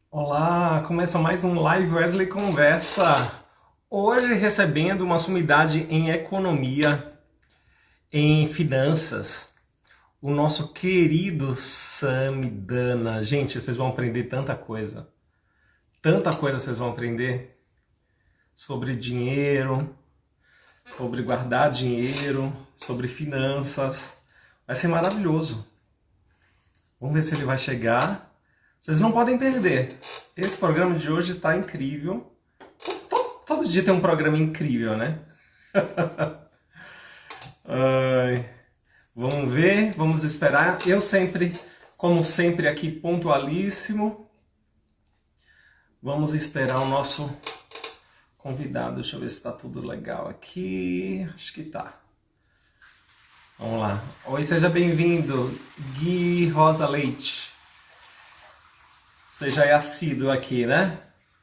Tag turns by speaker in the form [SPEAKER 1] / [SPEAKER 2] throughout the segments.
[SPEAKER 1] Olá, começa mais um Live Wesley Conversa. Hoje recebendo uma sumidade em economia, em finanças, o nosso querido Samidana. Gente, vocês vão aprender tanta coisa vocês vão aprender sobre dinheiro, sobre guardar dinheiro, sobre finanças. Vai ser maravilhoso. Vamos ver se ele vai chegar. Vocês não podem perder. Esse programa de hoje está incrível. Todo dia tem um programa incrível, né? Ai, vamos ver, vamos esperar. Eu sempre, como sempre, aqui pontualíssimo. Vamos esperar o nosso convidado. Deixa eu ver se está tudo legal aqui. Acho que tá. Vamos lá. Oi, seja bem-vindo, Gui Rosa Leite. Você já é assíduo aqui, né?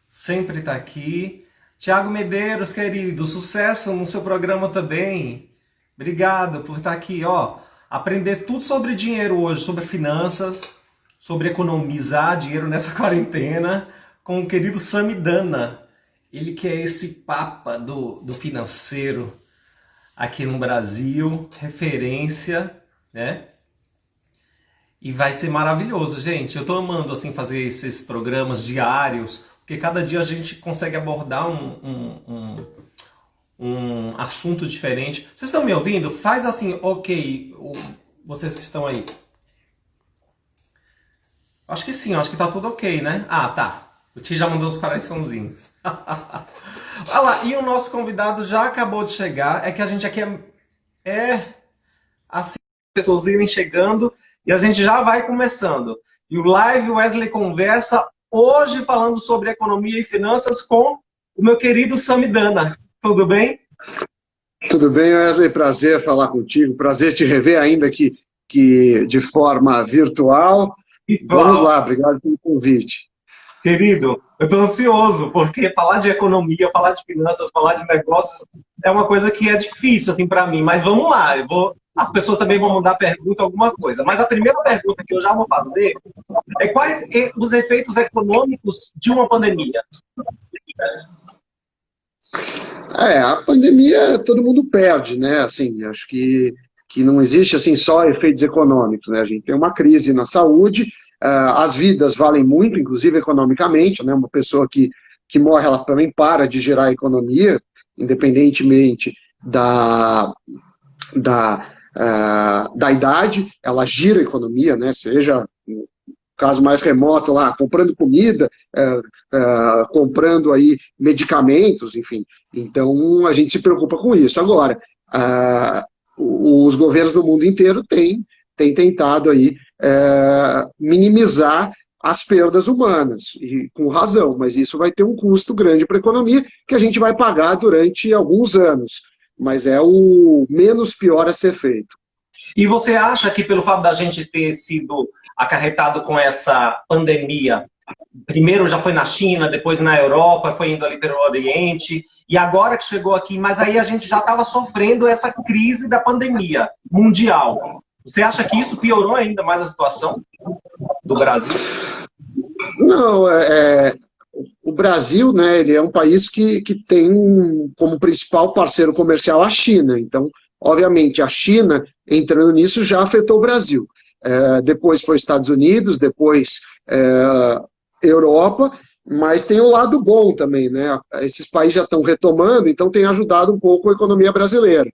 [SPEAKER 1] Sempre tá aqui. Tiago Medeiros, querido, sucesso no seu programa também. Obrigado por estar aqui, ó. Aprender tudo sobre dinheiro hoje, sobre finanças, sobre economizar dinheiro nessa quarentena, com o querido Samidana. Ele que é esse papa do financeiro aqui no Brasil, referência, né? E vai ser maravilhoso, gente. Eu tô amando assim fazer esses programas diários, porque cada dia a gente consegue abordar um assunto diferente. Vocês estão me ouvindo? Faz assim, ok, vocês que estão aí. Acho que sim, acho que tá tudo ok, né? Ah, tá. O Ti já mandou os coraçãozinhos. Olha lá, e o nosso convidado já acabou de chegar. É que a gente aqui é assim, pessoas irem chegando e a gente já vai começando. E o Live Wesley Conversa, hoje falando sobre economia e finanças com o meu querido Samidana. Tudo bem?
[SPEAKER 2] Tudo bem, Wesley? Prazer falar contigo, prazer te rever ainda que de forma virtual. Vamos
[SPEAKER 1] Igual.
[SPEAKER 2] lá, obrigado pelo convite.
[SPEAKER 1] Querido, eu estou ansioso, porque falar de economia, falar de finanças, falar de negócios é uma coisa que é difícil assim para mim, mas vamos lá, as pessoas também vão mandar pergunta, alguma coisa. Mas a primeira pergunta que eu já vou fazer é quais os efeitos econômicos de uma pandemia?
[SPEAKER 2] A pandemia todo mundo perde, né? Assim, acho que não existe assim só efeitos econômicos, né? A gente tem uma crise na saúde, as vidas valem muito, inclusive economicamente, né? Uma pessoa que morre, ela também para de gerar economia, independentemente da, da idade, ela gira a economia, né? Seja no caso mais remoto lá, comprando comida, comprando aí medicamentos, enfim. Então a gente se preocupa com isso. Agora, os governos do mundo inteiro têm tentado aí minimizar as perdas humanas, e com razão, mas isso vai ter um custo grande para a economia que a gente vai pagar durante alguns anos, mas é o menos pior a ser feito.
[SPEAKER 1] E você acha que pelo fato da gente ter sido acarretado com essa pandemia, primeiro já foi na China, depois na Europa, foi indo ali pelo Oriente, e agora que chegou aqui, mas aí a gente já estava sofrendo essa crise da pandemia mundial. Você acha que isso piorou ainda mais a situação do Brasil?
[SPEAKER 2] Não, o Brasil, né, ele é um país que tem como principal parceiro comercial a China. Então, obviamente, a China entrando nisso já afetou o Brasil. Depois foi Estados Unidos, depois Europa, mas tem um lado bom também, né? Esses países já estão retomando, então tem ajudado um pouco a economia brasileira.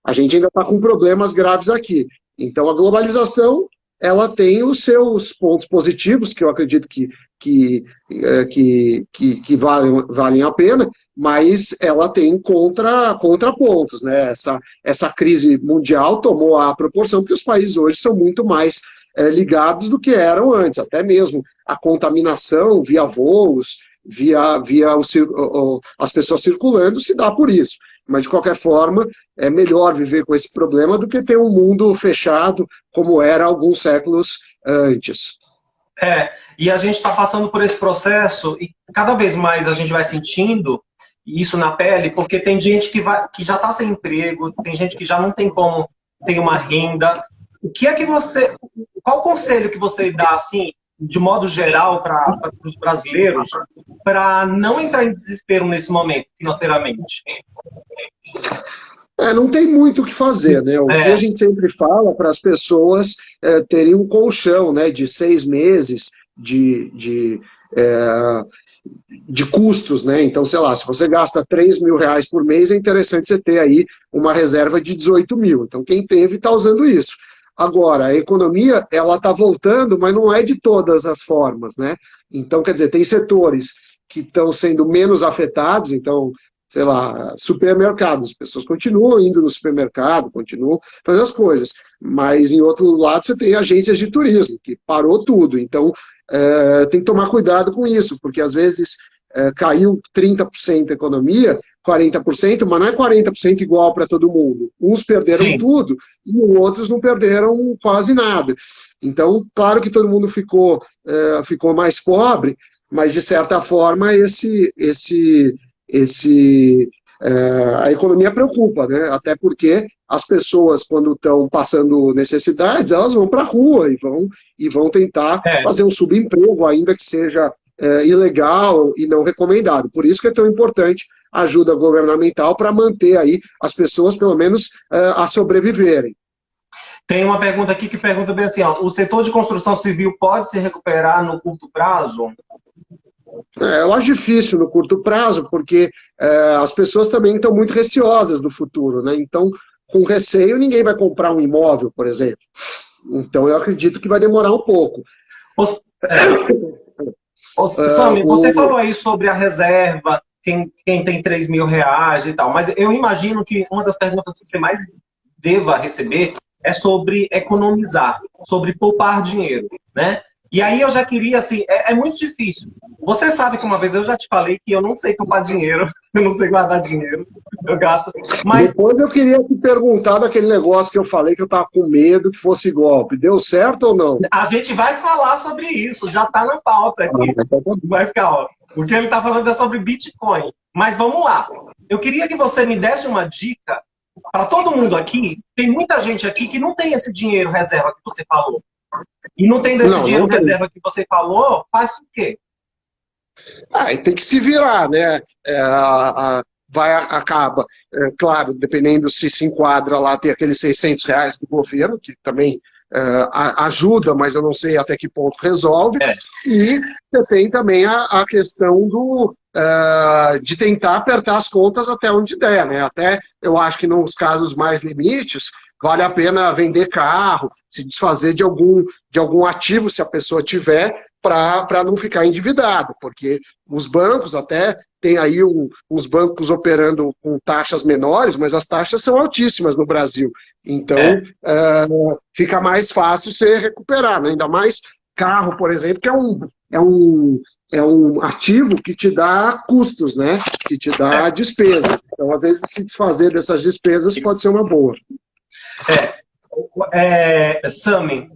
[SPEAKER 2] A gente ainda está com problemas graves aqui. Então, a globalização ela tem os seus pontos positivos, que eu acredito que valem a pena, mas ela tem contrapontos, né? Essa crise mundial tomou a proporção que os países hoje são muito mais ligados do que eram antes, até mesmo a contaminação via voos, as pessoas circulando, se dá por isso. Mas, de qualquer forma, é melhor viver com esse problema do que ter um mundo fechado, como era alguns séculos antes.
[SPEAKER 1] E a gente está passando por esse processo e cada vez mais a gente vai sentindo isso na pele, porque tem gente que já está sem emprego, tem gente que já não tem como ter uma renda. O que é que você, qual o conselho que você dá assim de modo geral, para os brasileiros, para não entrar em desespero nesse momento, financeiramente?
[SPEAKER 2] Não tem muito o que fazer, né? O que a
[SPEAKER 1] É,
[SPEAKER 2] gente sempre fala para as pessoas terem um colchão, né, de 6 meses é, de custos, né? Então, sei lá, se você gasta R$ 3.000 por mês, é interessante você ter aí uma reserva de 18 mil. Então, quem teve está usando isso. Agora, a economia, ela está voltando, mas não é de todas as formas, né? Então, quer dizer, tem setores que estão sendo menos afetados, então, sei lá, supermercados, as pessoas continuam indo no supermercado, continuam fazendo as coisas, mas em outro lado você tem agências de turismo, que parou tudo, então tem que tomar cuidado com isso, porque às vezes caiu 30% a economia, 40%, mas não é 40% igual para todo mundo. Uns perderam
[SPEAKER 1] sim.
[SPEAKER 2] tudo e outros não perderam quase nada. Então, claro que todo mundo ficou mais pobre, mas de certa forma a economia preocupa, né? Até porque as pessoas, quando estão passando necessidades, elas vão para a rua e vão tentar
[SPEAKER 1] É.
[SPEAKER 2] fazer um subemprego, ainda que seja ilegal e não recomendado. Por isso que é tão importante a ajuda governamental para manter aí as pessoas, pelo menos, a sobreviverem.
[SPEAKER 1] Tem uma pergunta aqui que pergunta bem assim, ó, o setor de construção civil pode se recuperar no curto prazo?
[SPEAKER 2] Eu acho difícil no curto prazo, porque as pessoas também estão muito receosas do futuro, né? Então, com receio, ninguém vai comprar um imóvel, por exemplo. Então, eu acredito que vai demorar um pouco.
[SPEAKER 1] Os- é.
[SPEAKER 2] Uh,
[SPEAKER 1] Sami, você
[SPEAKER 2] o,
[SPEAKER 1] falou aí sobre a reserva, quem tem R$ 3.000 e tal, mas eu imagino que uma das perguntas que você mais deva receber é sobre economizar, sobre poupar dinheiro, né? E aí eu já queria, assim, é muito difícil. Você sabe que uma vez eu já te falei que eu não sei poupar dinheiro, eu não sei guardar dinheiro, eu gasto. Mas
[SPEAKER 2] Depois eu queria te perguntar daquele negócio que eu falei que eu estava com medo que fosse golpe. Deu certo ou não?
[SPEAKER 1] a gente vai falar sobre isso, já está na pauta aqui.
[SPEAKER 2] Então tá bom.
[SPEAKER 1] Mas calma, o que ele está falando é sobre Bitcoin. Mas vamos lá. Eu queria que você me desse uma dica para todo mundo aqui. Tem muita gente aqui que não tem esse dinheiro reserva que você falou. E não tendo esse
[SPEAKER 2] Não,
[SPEAKER 1] dinheiro
[SPEAKER 2] não tem.
[SPEAKER 1] reserva que você falou, faz o quê?
[SPEAKER 2] E tem que se virar, né? Acaba, claro, dependendo se enquadra lá, tem aqueles R$ 600 do governo, que também ajuda, mas eu não sei até que ponto resolve.
[SPEAKER 1] É,
[SPEAKER 2] E você tem também a questão de tentar apertar as contas até onde der, né? Até eu acho que nos casos mais limites, vale a pena vender carro, se desfazer de algum ativo, se a pessoa tiver, para não ficar endividado, porque os bancos até tem aí uns bancos operando com taxas menores, mas as taxas são altíssimas no Brasil. Então,
[SPEAKER 1] é,
[SPEAKER 2] fica mais fácil você recuperar, né? Ainda mais carro, por exemplo, que é um ativo que te dá custos, né? Que te dá despesas. Então, às vezes, se desfazer dessas despesas pode ser uma boa.
[SPEAKER 1] Sami,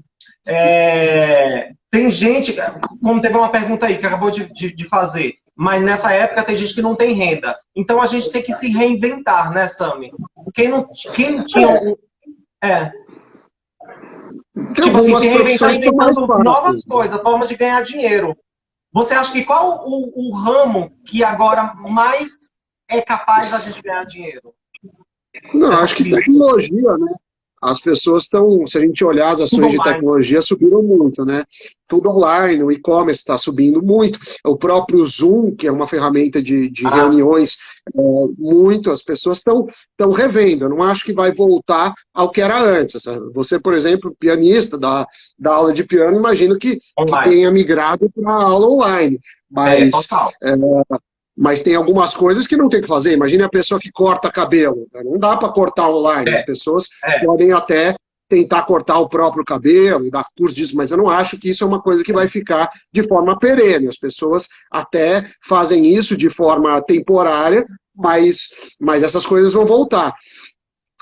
[SPEAKER 1] tem gente, como teve uma pergunta aí que acabou de fazer, mas nessa época tem gente que não tem renda. Então a gente tem que se reinventar, né, Sami? Quem não tinha. É,
[SPEAKER 2] Tem
[SPEAKER 1] tipo assim, se
[SPEAKER 2] algumas
[SPEAKER 1] reinventar
[SPEAKER 2] profissões que são mais
[SPEAKER 1] inventando
[SPEAKER 2] fáceis.
[SPEAKER 1] novas coisas, formas de ganhar dinheiro. Você acha que qual o ramo que agora mais é capaz da gente ganhar dinheiro?
[SPEAKER 2] Não,
[SPEAKER 1] Essa
[SPEAKER 2] acho que
[SPEAKER 1] crise.
[SPEAKER 2] tecnologia, né? As pessoas estão, se a gente olhar as
[SPEAKER 1] Tudo
[SPEAKER 2] ações de
[SPEAKER 1] online.
[SPEAKER 2] tecnologia, subiram muito, né? Tudo online, o e-commerce está subindo muito. O próprio Zoom, que é uma ferramenta de
[SPEAKER 1] Ah,
[SPEAKER 2] reuniões, muito, as pessoas estão revendo. Eu não acho que vai voltar ao que era antes. Sabe? Você, por exemplo, pianista, da aula de piano, imagino que
[SPEAKER 1] online.
[SPEAKER 2] tenha migrado para a aula online. Mas
[SPEAKER 1] Total.
[SPEAKER 2] mas tem algumas coisas que não tem que fazer. Imagine a pessoa que corta cabelo. Não dá para cortar online. As
[SPEAKER 1] É,
[SPEAKER 2] pessoas
[SPEAKER 1] é.
[SPEAKER 2] podem até tentar cortar o próprio cabelo, dar curso disso, mas eu não acho que isso é uma coisa que vai ficar de forma perene. As pessoas até fazem isso de forma temporária, mas essas coisas vão voltar.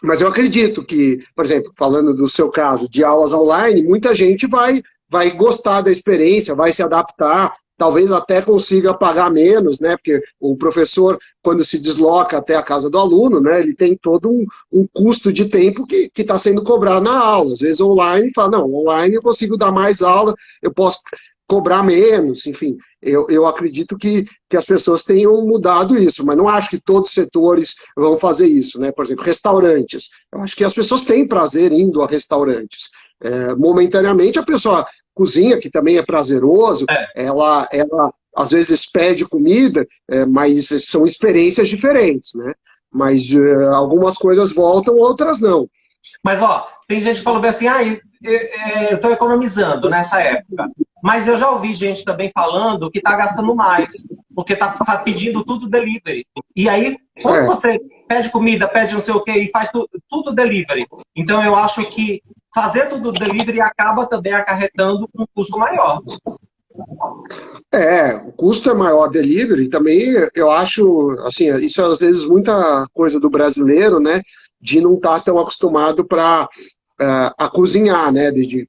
[SPEAKER 2] Mas eu acredito que, por exemplo, falando do seu caso de aulas online, muita gente vai gostar da experiência, vai se adaptar, talvez até consiga pagar menos, né? Porque o professor, quando se desloca até a casa do aluno, né, ele tem todo um custo de tempo que está sendo cobrado na aula. Às vezes online, fala, não, online eu consigo dar mais aula, eu posso cobrar menos, enfim. Eu acredito que as pessoas tenham mudado isso, mas não acho que todos os setores vão fazer isso, né? Por exemplo, restaurantes. Eu acho que as pessoas têm prazer indo a restaurantes. Momentaneamente, a pessoa cozinha, que também é prazeroso, ela às vezes pede comida, mas são experiências diferentes, né? Mas algumas coisas voltam, outras não.
[SPEAKER 1] Mas, ó, tem gente que falou bem assim, eu estou economizando nessa época. Mas eu já ouvi gente também falando que está gastando mais, porque está pedindo tudo delivery. E aí, quando você pede comida, pede não sei o quê, e faz tudo delivery. Então, eu acho que fazer tudo delivery acaba também acarretando um custo maior.
[SPEAKER 2] O custo é maior delivery, também eu acho, assim, isso é às vezes muita coisa do brasileiro, né, de não estar tão acostumado a cozinhar, né, de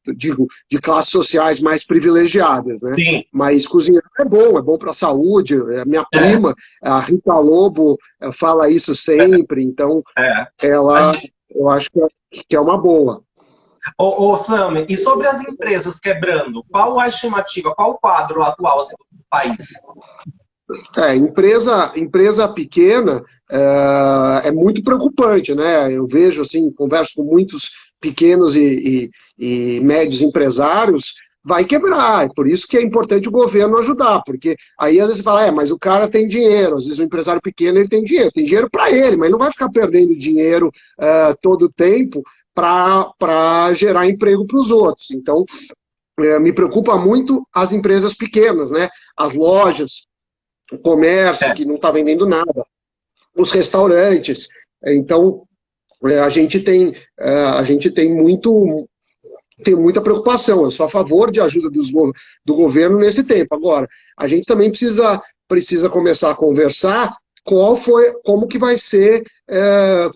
[SPEAKER 2] classes sociais mais privilegiadas, né,
[SPEAKER 1] Sim.
[SPEAKER 2] mas cozinhar é bom para a saúde, minha prima, a Rita Lobo, fala isso sempre, então eu acho que é uma boa.
[SPEAKER 1] Ô, Sam, e sobre as empresas quebrando, qual a estimativa, qual o quadro atual assim, do país?
[SPEAKER 2] Empresa pequena é muito preocupante, né? Eu vejo, assim, converso com muitos pequenos e médios empresários, vai quebrar. É por isso que é importante o governo ajudar, porque aí às vezes você fala, mas o cara tem dinheiro, às vezes o empresário pequeno ele tem dinheiro para ele, mas ele não vai ficar perdendo dinheiro todo o tempo para gerar emprego para os outros. Então, me preocupa muito as empresas pequenas, né? As lojas, o comércio que não está vendendo nada, os restaurantes. Então, a gente tem muita preocupação. Eu sou a favor de ajuda do governo nesse tempo. Agora, a gente também precisa começar a conversar como que vai ser,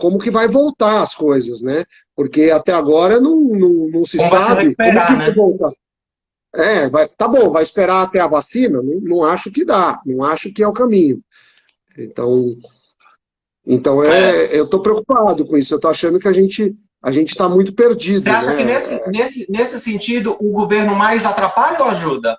[SPEAKER 2] como que vai voltar as coisas, né? Porque até agora não se sabe como que vai voltar. Tá bom, vai esperar até a vacina? Não acho que dá, não acho que é o caminho. Então eu estou preocupado com isso, eu estou achando que a gente está muito perdido.
[SPEAKER 1] Você acha
[SPEAKER 2] né?
[SPEAKER 1] que nesse sentido o governo mais atrapalha ou ajuda?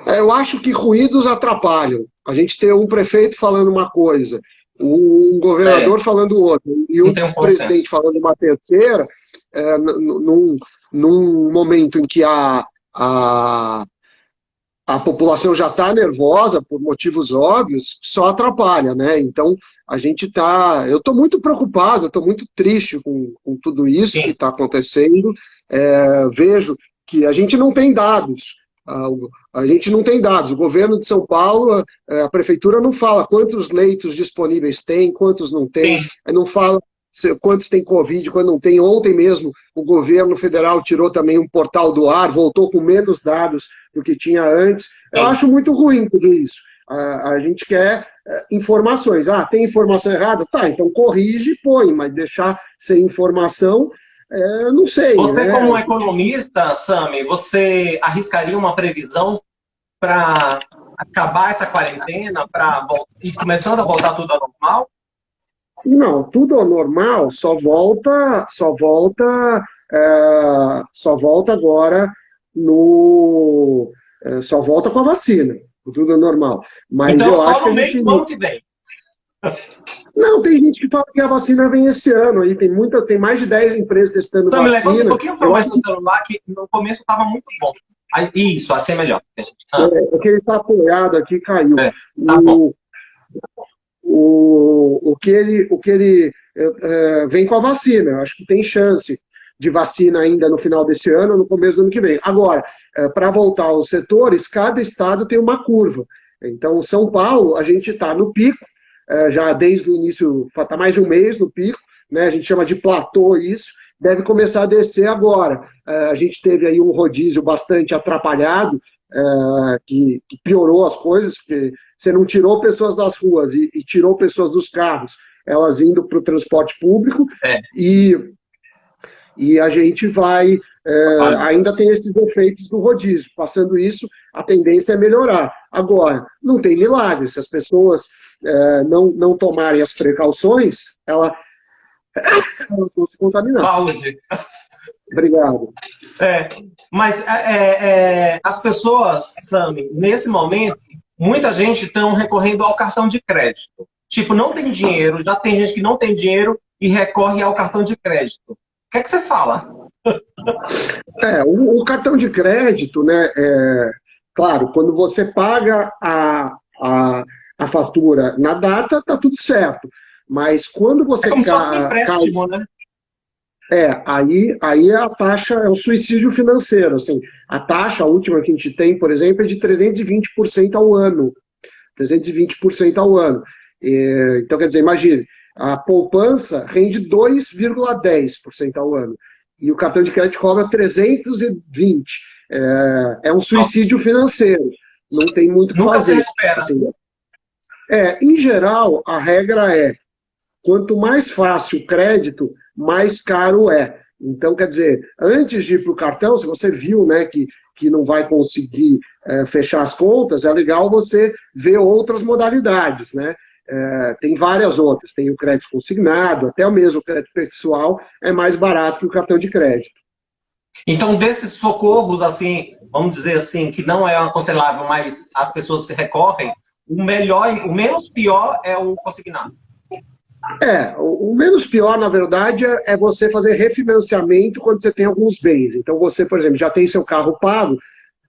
[SPEAKER 2] Eu acho que ruídos atrapalham. A gente tem um prefeito falando uma coisa, um governador falando outra, e um presidente falando uma terceira, num momento em que a população já está nervosa por motivos óbvios, só atrapalha, né? Então, eu estou muito preocupado, estou muito triste com tudo isso que está acontecendo. Vejo que a gente não tem dados. A gente não tem dados. O governo de São Paulo, a prefeitura não fala quantos leitos disponíveis tem, quantos não tem, não fala quantos tem Covid, quando não tem. Ontem mesmo o governo federal tirou também um portal do ar, voltou com menos dados do que tinha antes. Eu acho muito ruim tudo isso. A gente quer informações. Tem informação errada? Tá, então corrige e põe, mas deixar sem informação, não sei.
[SPEAKER 1] Você, como um economista, Sami, você arriscaria uma previsão para acabar essa quarentena, para ir começando a voltar tudo ao normal?
[SPEAKER 2] Não, tudo ao normal só volta agora só volta com a vacina. Tudo é normal. Mas
[SPEAKER 1] então,
[SPEAKER 2] eu
[SPEAKER 1] só
[SPEAKER 2] acho
[SPEAKER 1] no meio do ano que vem.
[SPEAKER 2] Não, tem gente que fala que a vacina vem esse ano. Aí tem mais de 10 empresas testando vacina.
[SPEAKER 1] Levanta um pouquinho mais no celular, que no começo estava muito bom. Isso, assim é melhor.
[SPEAKER 2] Porque ele está apoiado aqui, caiu.
[SPEAKER 1] Tá bom.
[SPEAKER 2] O que ele vem com a vacina. Eu acho que tem chance de vacina ainda no final desse ano, no começo do ano que vem. Agora, para voltar aos setores, cada estado tem uma curva. Então, São Paulo, a gente está no pico, já desde o início, está mais de um mês no pico, né? A gente chama de platô isso, deve começar a descer agora. A gente teve aí um rodízio bastante atrapalhado, que piorou as coisas, porque você não tirou pessoas das ruas e tirou pessoas dos carros, elas indo para o transporte público, e a gente vai, ainda tem esses efeitos do rodízio. Passando isso, a tendência é melhorar. Agora, não tem milagre, se as pessoas não tomarem as precauções, elas vão se contaminar.
[SPEAKER 1] Saúde!
[SPEAKER 2] Obrigado.
[SPEAKER 1] É, mas as pessoas, Sami, nesse momento, muita gente estão recorrendo ao cartão de crédito. Tipo, não tem dinheiro, já tem gente que não tem dinheiro e recorre ao cartão de crédito. O que é que você fala?
[SPEAKER 2] O cartão de crédito, né? Claro, quando você paga a fatura na data, tá tudo certo. Mas quando você
[SPEAKER 1] É como se fosse um empréstimo, né?
[SPEAKER 2] aí a taxa é o suicídio financeiro. Assim, a taxa última que a gente tem, por exemplo, é de 320% ao ano. 320% ao ano. Então, quer dizer, imagine, a poupança rende 2,10% ao ano. E o cartão de crédito cobra 320. É um suicídio financeiro. Não tem muito o que
[SPEAKER 1] Nunca se
[SPEAKER 2] fazer.
[SPEAKER 1] recupera.
[SPEAKER 2] Assim, em geral, a regra é: quanto mais fácil o crédito, mais caro é. Então, quer dizer, antes de ir para o cartão, se você viu, né, que não vai conseguir fechar as contas, é legal você ver outras modalidades, né? Tem várias outras, tem o crédito consignado, até o mesmo crédito pessoal é mais barato que o cartão de crédito.
[SPEAKER 1] Então, desses socorros, assim, vamos dizer assim, que não é aconselhável, mas as pessoas que recorrem, o melhor, o menos pior é o consignado.
[SPEAKER 2] O menos pior, na verdade, é você fazer refinanciamento quando você tem alguns bens. Então, você, por exemplo, já tem seu carro pago,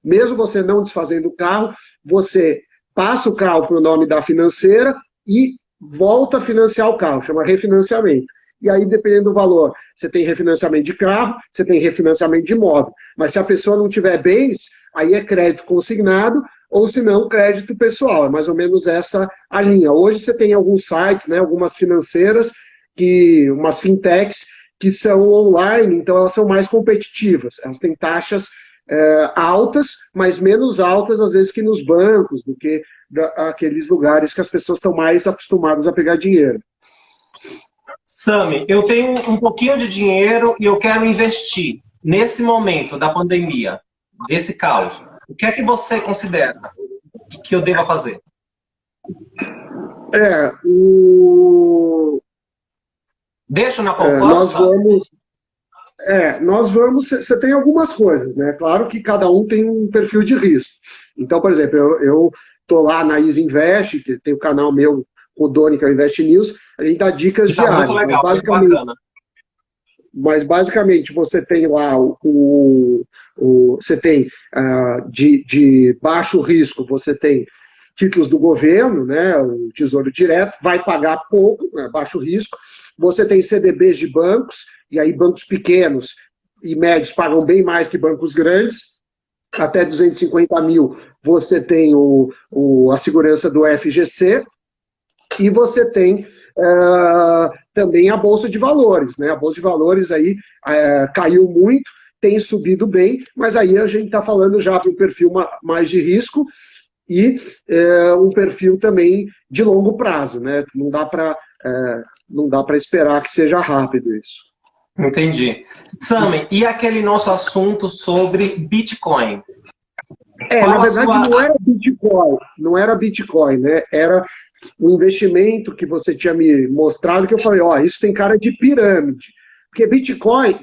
[SPEAKER 2] mesmo você não desfazendo o carro, você passa o carro para o nome da financeira e volta a financiar o carro, chama refinanciamento. E aí, dependendo do valor, você tem refinanciamento de carro, você tem refinanciamento de imóvel. Mas se a pessoa não tiver bens, aí é crédito consignado, ou se não, crédito pessoal. É mais ou menos essa a linha. Hoje você tem alguns sites, né, algumas financeiras, umas fintechs, que são online, então elas são mais competitivas. Elas têm taxas altas, mas menos altas, às vezes, que nos bancos, do que aqueles lugares que as pessoas estão mais acostumadas a pegar dinheiro.
[SPEAKER 1] Sami, eu tenho um pouquinho de dinheiro e eu quero investir nesse momento da pandemia, desse caos. O que é que você considera que eu deva fazer? Deixo na poupança?
[SPEAKER 2] Nós vamos. Você tem algumas coisas, né? Claro que cada um tem um perfil de risco. Então, por exemplo, eu estou lá na Easy Invest, que tem o canal meu, o Doni, que é o Invest News, a gente dá dicas diárias.
[SPEAKER 1] Muito legal,
[SPEAKER 2] mas
[SPEAKER 1] muito bacana.
[SPEAKER 2] Mas basicamente você tem lá você tem de baixo risco, você tem títulos do governo, né? O Tesouro Direto vai pagar pouco, né, baixo risco. Você tem CDBs de bancos, e aí bancos pequenos e médios pagam bem mais que bancos grandes. Até 250 mil você tem a segurança do FGC, e você tem também a Bolsa de Valores, né? A Bolsa de Valores aí caiu muito, tem subido bem, mas aí a gente está falando já para um perfil mais de risco e um perfil também de longo prazo, né? Não dá para esperar que seja rápido isso.
[SPEAKER 1] Entendi. Sami, e aquele nosso assunto sobre Bitcoin?
[SPEAKER 2] Na verdade, não era Bitcoin, né? Era um investimento que você tinha me mostrado, que eu falei, isso tem cara de pirâmide. Porque Bitcoin,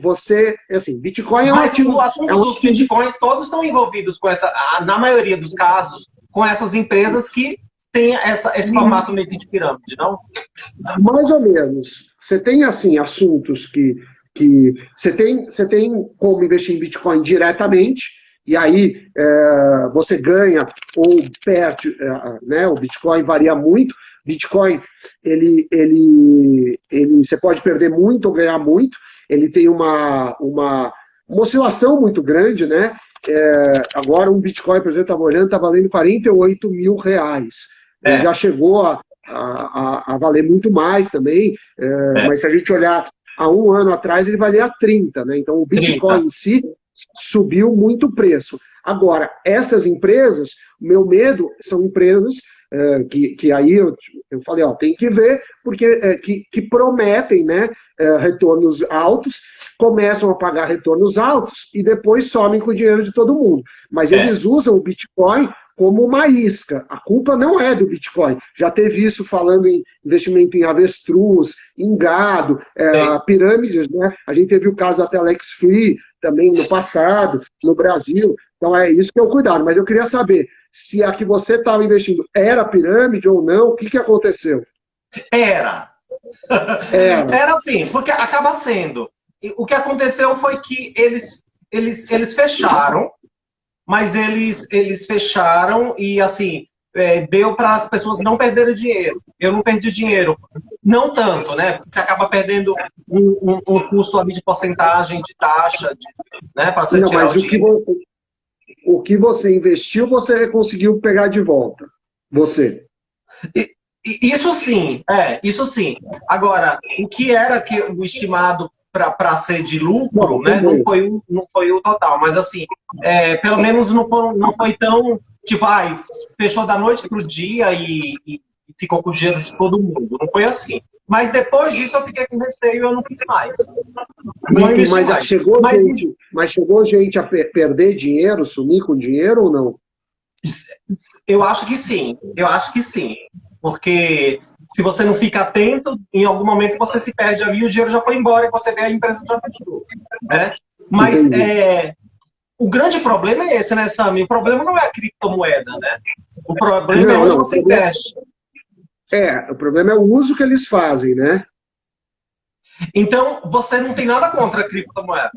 [SPEAKER 2] Bitcoin é um ativo...
[SPEAKER 1] Mas o assunto dos Bitcoins, todos estão envolvidos com na maioria dos casos, com essas empresas que têm esse formato meio de pirâmide, não?
[SPEAKER 2] Mais ou menos. Você tem, assim, assuntos que você tem como investir em Bitcoin diretamente, e aí você ganha ou perde, né? O Bitcoin varia muito. Bitcoin, você pode perder muito ou ganhar muito. Ele tem uma oscilação muito grande, né? Agora um Bitcoin, por exemplo, estava olhando, está valendo R$48 mil. Ele já chegou a valer muito mais também, mas se a gente olhar há um ano atrás, ele valia 30, né? Então o Bitcoin 30. Em si subiu muito o preço. Agora, essas empresas, o meu medo são empresas que aí eu falei, tem que ver, porque que prometem, né, retornos altos, começam a pagar retornos altos e depois somem com o dinheiro de todo mundo. Mas eles usam o Bitcoin como uma isca. A culpa não é do Bitcoin. Já teve isso falando em investimento em avestruz, em gado, pirâmides, né? A gente teve o caso da Telex Free também no passado, no Brasil. Então é isso que é o cuidado. Mas eu queria saber se a que você estava investindo era pirâmide ou não, o que, que aconteceu?
[SPEAKER 1] Era.
[SPEAKER 2] Era.
[SPEAKER 1] Era assim, porque acaba sendo. O que aconteceu foi que eles fecharam, mas eles fecharam e, assim, deu para as pessoas não perderem dinheiro. Eu não perdi dinheiro. Não tanto, né? Porque você acaba perdendo um custo ali de porcentagem, de taxa, né? Para você
[SPEAKER 2] Não,
[SPEAKER 1] tirar
[SPEAKER 2] mas
[SPEAKER 1] o dinheiro.
[SPEAKER 2] o que você investiu, você conseguiu pegar de volta. Você.
[SPEAKER 1] Isso sim, isso sim. Agora, o que era que o estimado para ser de lucro,
[SPEAKER 2] Não,
[SPEAKER 1] né?
[SPEAKER 2] também.
[SPEAKER 1] Não foi o total, mas assim, pelo menos não foi tão tipo, fechou da noite para o dia e ficou com o dinheiro de todo mundo. Não foi assim. Mas depois disso eu fiquei com receio e eu não quis mais. Não investi
[SPEAKER 2] Mas
[SPEAKER 1] mais.
[SPEAKER 2] chegou gente a perder dinheiro, sumir com dinheiro ou não?
[SPEAKER 1] Eu acho que sim, eu acho que sim. Porque se você não fica atento, em algum momento você se perde ali, o dinheiro já foi embora e você vê a empresa já fechou. Né? Mas
[SPEAKER 2] Entendi.
[SPEAKER 1] o grande problema é esse, né, Sami? O problema não é a criptomoeda, né? O problema é
[SPEAKER 2] Não,
[SPEAKER 1] onde
[SPEAKER 2] não.
[SPEAKER 1] você investe.
[SPEAKER 2] O problema é o uso que eles fazem, né?
[SPEAKER 1] Então, você não tem nada contra a criptomoeda.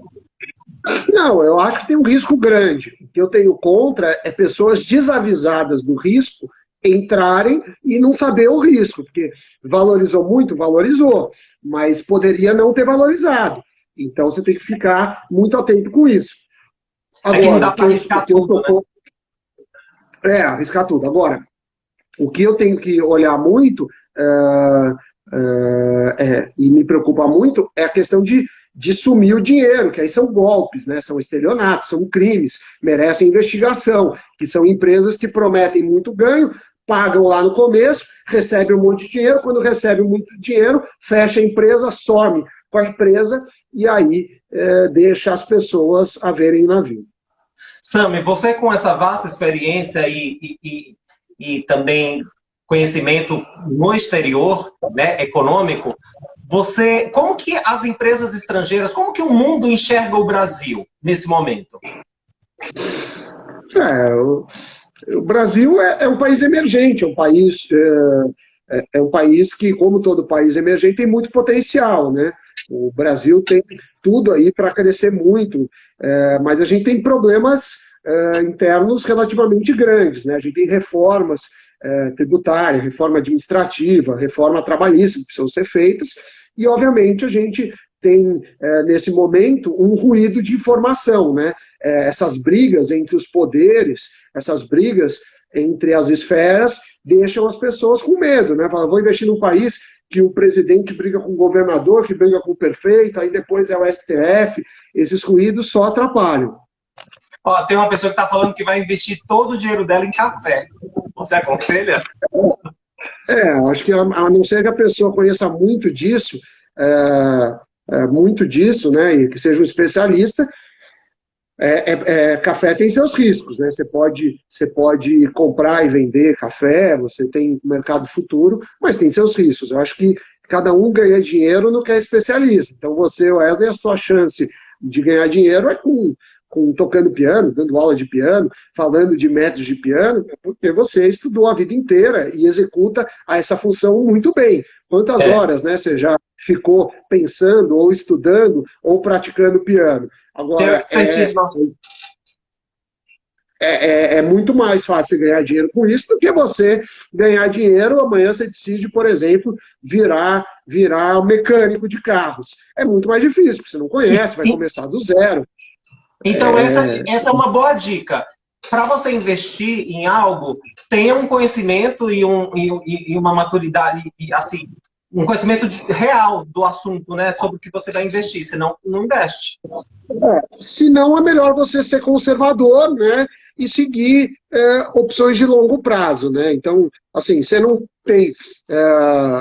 [SPEAKER 2] Não, eu acho que tem um risco grande. O que eu tenho contra é pessoas desavisadas do risco entrarem e não saber o risco, porque valorizou muito, valorizou, mas poderia não ter valorizado. Então você tem que ficar muito atento com isso.
[SPEAKER 1] É que não
[SPEAKER 2] Agora,
[SPEAKER 1] dá para
[SPEAKER 2] o
[SPEAKER 1] arriscar
[SPEAKER 2] que eu
[SPEAKER 1] tudo, né?
[SPEAKER 2] tô, arriscar tudo. Agora, o que eu tenho que olhar muito e me preocupa muito é a questão de sumir o dinheiro, que aí são golpes, né? São estelionatos, são crimes, merecem investigação, que são empresas que prometem muito ganho, pagam lá no começo, recebem um monte de dinheiro, quando recebem muito dinheiro, fecha a empresa, some com a empresa e aí deixa as pessoas a verem o navio.
[SPEAKER 1] Sami, você com essa vasta experiência e também conhecimento no exterior, né, econômico, como que as empresas estrangeiras, como que o mundo enxerga o Brasil nesse momento?
[SPEAKER 2] O Brasil é um país emergente, é um país que, como todo país emergente, tem muito potencial, né? O Brasil tem tudo aí para crescer muito, mas a gente tem problemas internos relativamente grandes, né? A gente tem reformas tributárias, reforma administrativa, reforma trabalhista que precisam ser feitas, e obviamente a gente tem nesse momento um ruído de informação, né? Essas brigas entre os poderes, essas brigas entre as esferas deixam as pessoas com medo, né? Falam, vou investir num país que o presidente briga com o governador, que briga com o prefeito, aí depois é o STF, esses ruídos só atrapalham.
[SPEAKER 1] Ó, tem uma pessoa que está falando que vai investir todo o dinheiro dela em café. Você aconselha?
[SPEAKER 2] Acho que a não ser que a pessoa conheça muito disso, né, e que seja um especialista, café tem seus riscos, né? Você pode comprar e vender café, você tem mercado futuro, mas tem seus riscos. Eu acho que cada um ganha dinheiro no que é especialista. Então você, Wesley, a sua chance de ganhar dinheiro é com tocando piano, dando aula de piano, falando de métodos de piano, porque você estudou a vida inteira e executa essa função muito bem. Quantas horas, né, você já ficou pensando, ou estudando, ou praticando piano?
[SPEAKER 1] Tem
[SPEAKER 2] Agora,
[SPEAKER 1] expertise
[SPEAKER 2] é muito mais fácil ganhar dinheiro com isso do que você ganhar dinheiro, amanhã você decide, por exemplo, virar mecânico de carros. É muito mais difícil, porque você não conhece, vai começar do zero.
[SPEAKER 1] Então, essa é uma boa dica. Para você investir em algo, tenha um conhecimento e uma maturidade, assim, um conhecimento real do assunto, né, sobre o que você vai investir, senão não investe.
[SPEAKER 2] Se não, é melhor você ser conservador, né, e seguir opções de longo prazo, né? Então, assim, você não tem,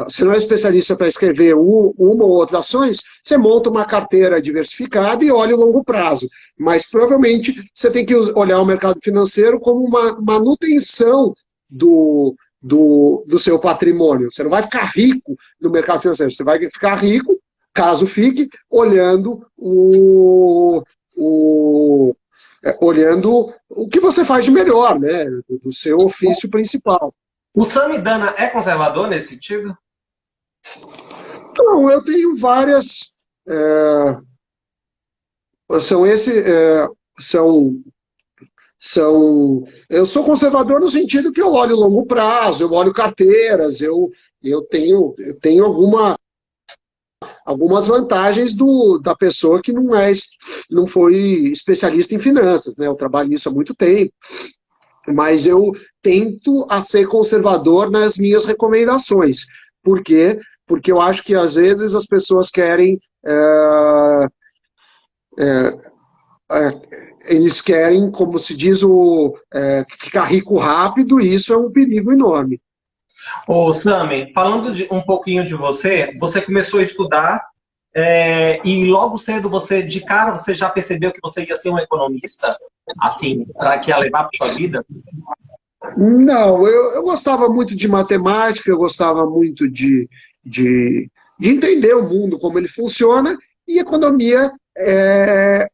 [SPEAKER 2] você não é especialista para escrever uma ou outra ações, você monta uma carteira diversificada e olha o longo prazo. Mas provavelmente você tem que olhar o mercado financeiro como uma manutenção do seu patrimônio. Você não vai ficar rico no mercado financeiro, você vai ficar rico, caso fique, olhando o que você faz de melhor, né? Do seu ofício principal.
[SPEAKER 1] O Samidana é conservador nesse sentido?
[SPEAKER 2] Então, eu tenho várias. São esse. Eu sou conservador no sentido que eu olho longo prazo, eu olho carteiras, eu tenho algumas vantagens da pessoa que não foi especialista em finanças, né? Eu trabalho nisso há muito tempo, mas eu tento a ser conservador nas minhas recomendações. Por quê? Porque eu acho que às vezes as pessoas querem eles querem, como se diz, ficar rico rápido, e isso é um perigo enorme.
[SPEAKER 1] Ô, Sami, falando um pouquinho de você, você começou a estudar e logo cedo de cara, você já percebeu que você ia ser um economista, assim, para que ia levar para sua vida?
[SPEAKER 2] Não, eu gostava muito de matemática, eu gostava muito de entender o mundo, como ele funciona, e economia é,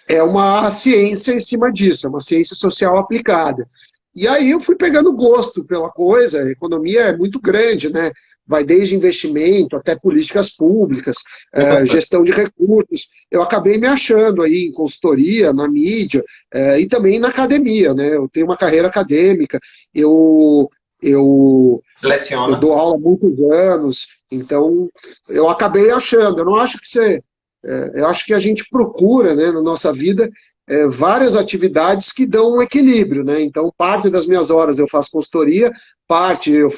[SPEAKER 2] é uma ciência em cima disso, é uma ciência social aplicada. E aí eu fui pegando gosto pela coisa, a economia é muito grande, né? Vai desde investimento até políticas públicas, gestão de recursos. Eu acabei me achando aí em consultoria, na mídia, e também na academia, né? Eu tenho uma carreira acadêmica, eu dou aula há muitos anos, então eu acabei achando. Eu não acho que eu acho que a gente procura, né, na nossa vida, várias atividades que dão um equilíbrio, né? Então, parte das minhas horas eu faço consultoria, parte eu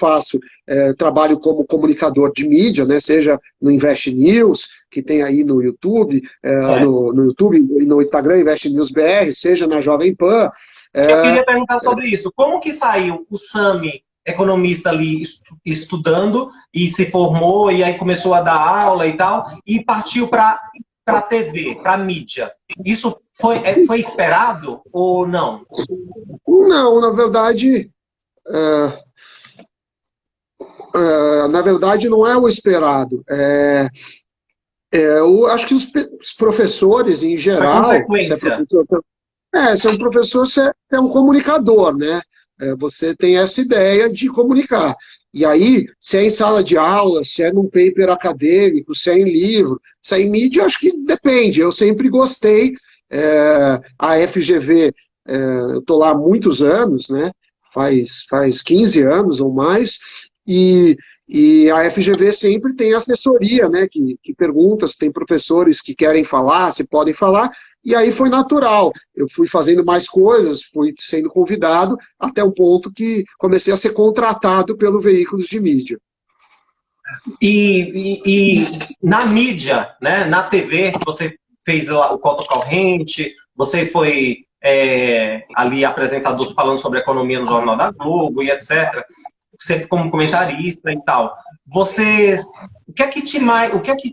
[SPEAKER 2] trabalho como comunicador de mídia, né? Seja no Invest News, que tem aí no YouTube, no YouTube e no Instagram, Invest News BR, seja na Jovem Pan.
[SPEAKER 1] Eu queria perguntar sobre isso. Como que saiu o Sami, economista ali estudando, e se formou, e aí começou a dar aula e tal, e partiu para a TV, para a mídia? Isso foi esperado ou não?
[SPEAKER 2] Não, na verdade não é o esperado. Eu acho que os professores, em geral,
[SPEAKER 1] consequência.
[SPEAKER 2] Se é um professor, você é um comunicador, né? Você tem essa ideia de comunicar. E aí, se é em sala de aula, se é num paper acadêmico, se é em livro, se é em mídia, acho que depende. Eu sempre gostei. A FGV, eu estou lá há muitos anos, né? Faz 15 anos ou mais, e a FGV sempre tem assessoria, né? Que pergunta se tem professores que querem falar, se podem falar. E aí foi natural. Eu fui fazendo mais coisas, fui sendo convidado, até um ponto que comecei a ser contratado pelo veículos de mídia.
[SPEAKER 1] E na mídia, né, na TV, você fez lá o Cota Corrente, você foi ali apresentador falando sobre economia no Jornal da Globo e etc. Sempre como comentarista e tal. O que é que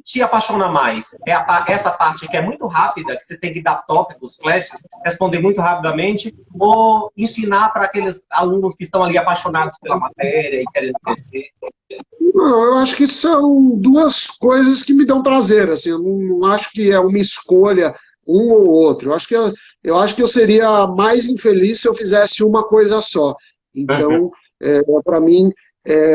[SPEAKER 1] te apaixona mais? Essa parte que é muito rápida, que você tem que dar tópicos, flashes, responder muito rapidamente, ou ensinar para aqueles alunos que estão ali apaixonados pela matéria e querendo crescer?
[SPEAKER 2] Não, eu acho que são duas coisas que me dão prazer. Assim, eu não acho que é uma escolha um ou outro. Eu acho que eu seria mais infeliz se eu fizesse uma coisa só. Então, para mim,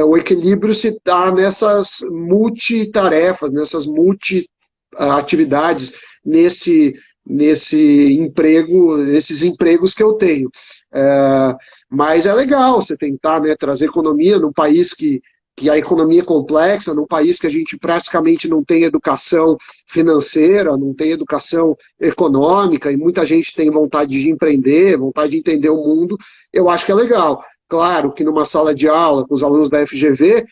[SPEAKER 2] o equilíbrio se dá nessas multitarefas, nessas multi-atividades, nesses empregos que eu tenho. Mas é legal você tentar, né, trazer economia num país que a economia é complexa, num país que a gente praticamente não tem educação financeira, não tem educação econômica, e muita gente tem vontade de empreender, vontade de entender o mundo. Eu acho que é legal. Claro que numa sala de aula com os alunos da FGV,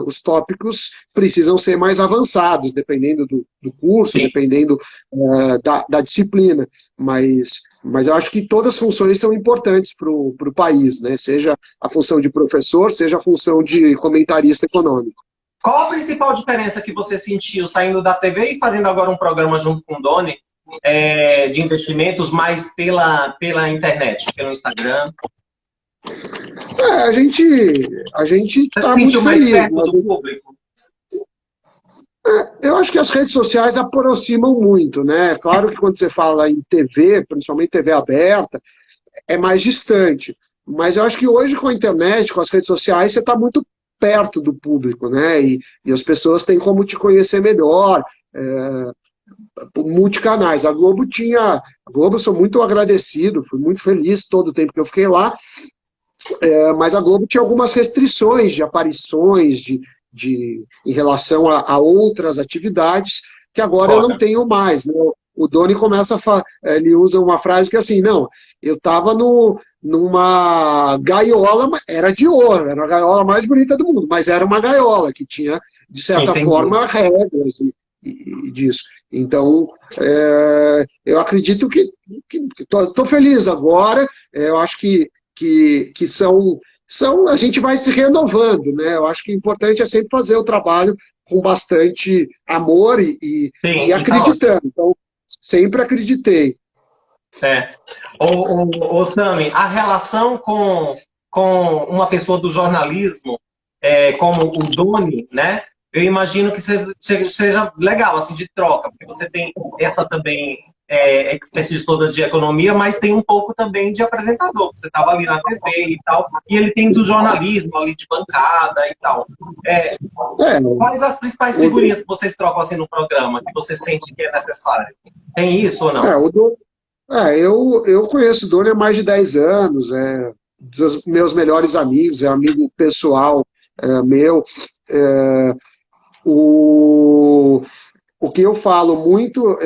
[SPEAKER 2] os tópicos precisam ser mais avançados, dependendo do curso,
[SPEAKER 1] Sim.
[SPEAKER 2] dependendo da disciplina. Mas eu acho que todas as funções são importantes para o país, né? Seja a função de professor, seja a função de comentarista econômico.
[SPEAKER 1] Qual a principal diferença que você sentiu saindo da TV e fazendo agora um programa junto com o Doni, de investimentos mais pela internet, pelo Instagram?
[SPEAKER 2] A gente
[SPEAKER 1] Você se
[SPEAKER 2] está muito
[SPEAKER 1] sentiu mais
[SPEAKER 2] feliz.
[SPEAKER 1] perto do público?
[SPEAKER 2] Eu acho que as redes sociais aproximam muito, né? Claro que quando você fala em TV, principalmente TV aberta, é mais distante. Mas eu acho que hoje com a internet, com as redes sociais, você está muito perto do público, né? E as pessoas têm como te conhecer melhor, multicanais. A Globo, eu sou muito agradecido, fui muito feliz todo o tempo que eu fiquei lá, mas a Globo tinha algumas restrições de aparições, em relação a outras atividades, que agora eu não tenho mais, né? O Doni ele usa uma frase que é assim, não, eu estava numa gaiola, era de ouro, era a gaiola mais bonita do mundo, mas era uma gaiola que tinha, de certa forma, regras e disso. Então, eu acredito que estou feliz agora, eu acho que a gente vai se renovando, né? Eu acho que o importante é sempre fazer o trabalho com bastante amor e acreditando. Então, sempre acreditei.
[SPEAKER 1] Sami, a relação com uma pessoa do jornalismo, como o Doni, né? Eu imagino que seja legal, assim, de troca, porque você tem essa também expertise toda de economia, mas tem um pouco também de apresentador. Você estava ali na TV e tal, e ele tem do jornalismo ali de bancada e tal. Quais as principais figurinhas que vocês trocam assim no programa, que você sente que é necessário? Tem isso ou não?
[SPEAKER 2] Eu conheço o Doni há mais de 10 anos, dos meus melhores amigos, é amigo pessoal meu. O que eu falo muito,